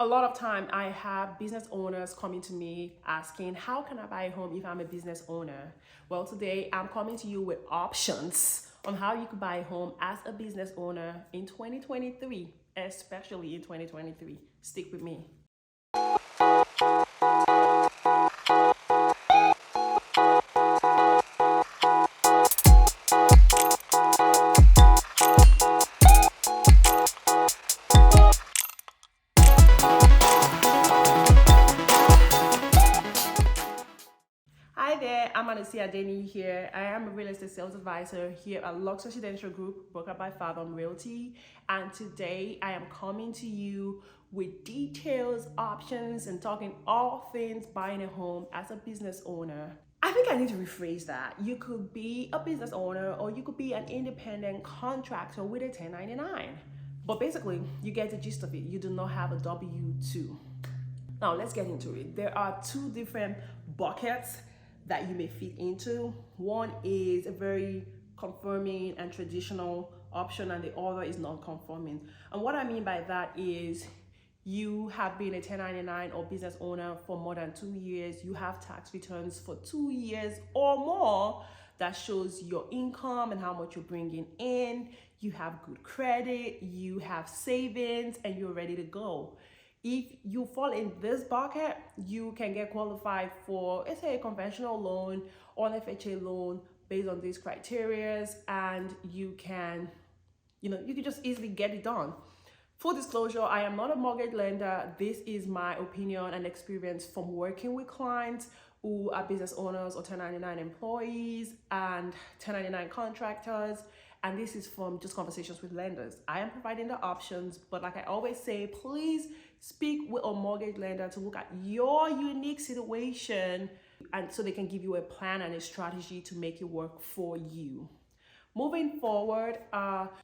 A lot of time I have business owners coming to me asking, how can I buy a home if I'm a business owner? Well, today I'm coming to you with options on how you could buy a home as a business owner in 2023, especially in 2023. Stick with me. Hi there, I'm Anasia Denny here. I am a real estate sales advisor here at Luxe Residential Group, brokered by Fathom Realty. And today I am coming to you with details, options, and talking all things buying a home as a business owner. I think I need to rephrase that. You could be a business owner or you could be an independent contractor with a 1099. But basically, you get the gist of it. You do not have a W-2. Now let's get into it. There are two different buckets that you may fit into. One is a very conforming and traditional option, and the other is non-conforming. And what I mean by that is you have been a 1099 or business owner for more than 2 years, you have tax returns for 2 years or more that shows your income and how much you're bringing in, you have good credit, you have savings, and you're ready to go. If you fall in this bucket, you can get qualified for, let's say, a conventional loan or an FHA loan based on these criteria, and you can just easily get it done. Full disclosure, I am not a mortgage lender. This is my opinion and experience from working with clients who are business owners or 1099 employees and 1099 contractors. And this is from just conversations with lenders. I am providing the options, but like I always say, please speak with a mortgage lender to look at your unique situation, and so they can give you a plan and a strategy to make it work for you. Moving forward,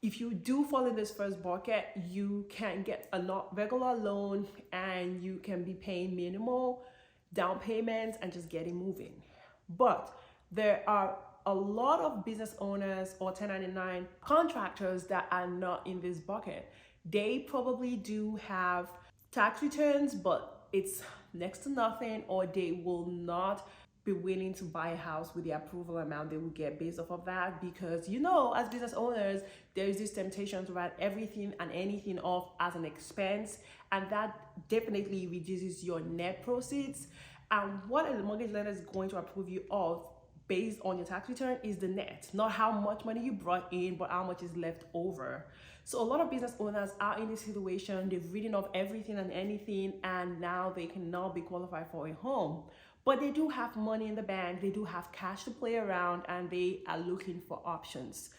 if you do fall in this first bucket, you can get a regular loan and you can be paying minimal down payments and just getting moving. But there are a lot of business owners or 1099 contractors that are not in this bucket. They probably do have tax returns, but it's next to nothing, or they will not be willing to buy a house with the approval amount they will get based off of that, because as business owners, there is this temptation to write everything and anything off as an expense, and that definitely reduces your net proceeds. And what a mortgage lender is going to approve you of based on your tax return is the net, not how much money you brought in, but how much is left over. So a lot of business owners are in this situation. They've written off everything and anything, and now they cannot be qualified for a home. But they do have money in the bank, they do have cash to play around, and they are looking for options.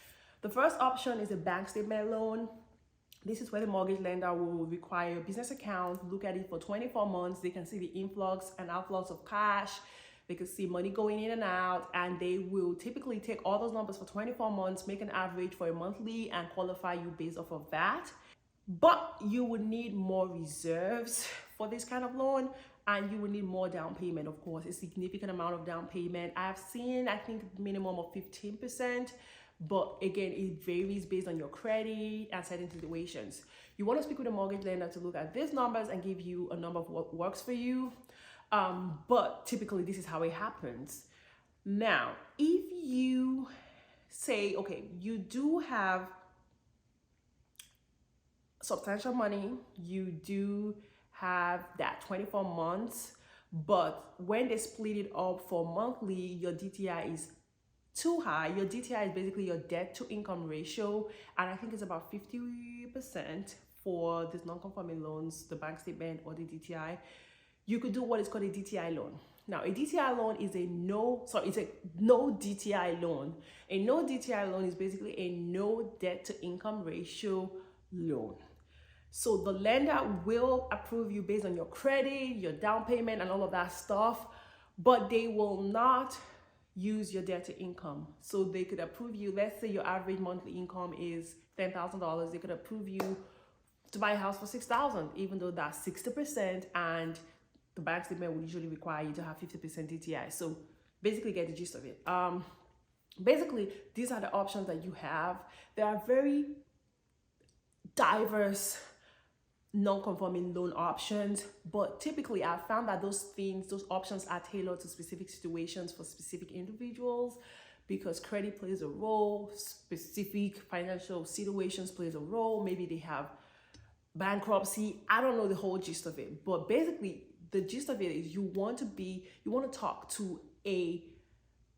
The first option is a bank statement loan. This is where the mortgage lender will require a business account, look at it for 24 months. They can see the influx and outflux of cash. They can see money going in and out, and they will typically take all those numbers for 24 months, make an average for a monthly, and qualify you based off of that. But you would need more reserves for this kind of loan, and you will need more down payment, of course, a significant amount of down payment. I've seen, I think, minimum of 15%, but again, it varies based on your credit and certain situations. You want to speak with a mortgage lender to look at these numbers and give you a number of what works for you. But typically this is how it happens. Now, if you say, okay, you do have substantial money, you do have that 24 months, but when they split it up for monthly, your DTI is too high. Your DTI is basically your debt to income ratio, and I think it's about 50% for these non-conforming loans, the bank statement or the DTI. You could do what is called a DTI loan. Now, a DTI loan is a no DTI loan. A no DTI loan is basically a no debt to income ratio loan. So the lender will approve you based on your credit, your down payment, and all of that stuff, but they will not use your debt to income. So they could approve you, let's say your average monthly income is $10,000, they could approve you to buy a house for $6,000, even though that's 60%, and the bank statement will usually require you to have 50% DTI. So basically get the gist of it. Basically, these are the options that you have. There are very diverse non-conforming loan options, but typically I found that those options are tailored to specific situations for specific individuals, because credit plays a role, specific financial situations plays a role. Maybe they have bankruptcy. I don't know the whole gist of it, but basically the gist of it is you want to talk to a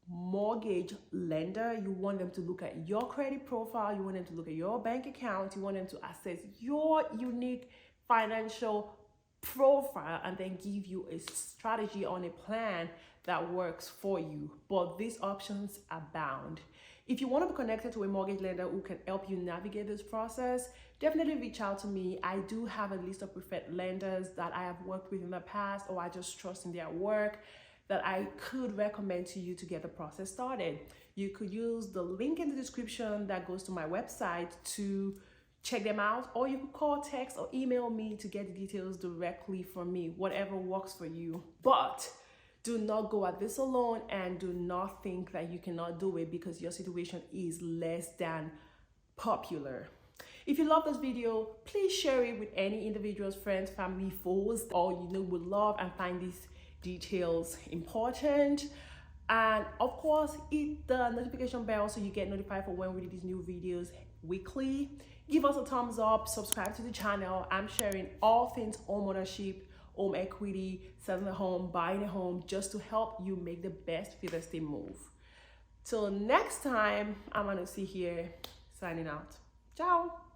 mortgage lender. You want them to look at your credit profile, you want them to look at your bank account, you want them to assess your unique financial profile, and then give you a strategy on a plan that works for you. But these options abound. If you want to be connected to a mortgage lender who can help you navigate this process, definitely reach out to me. I do have a list of preferred lenders that I have worked with in the past, or I just trust in their work, that I could recommend to you to get the process started. You could use the link in the description that goes to my website to check them out, or you could call, text, or email me to get the details directly from me, whatever works for you. But do not go at this alone, and do not think that you cannot do it because your situation is less than popular. If you love this video, please share it with any individuals, friends, family, foes, or would love and find these details important. And of course, hit the notification bell so you get notified for when we release new videos weekly. Give us a thumbs up, subscribe to the channel. I'm sharing all things home ownership, home equity, selling a home, buying a home, just to help you make the best real estate move. Till next time, I'm Anna here signing out. Ciao.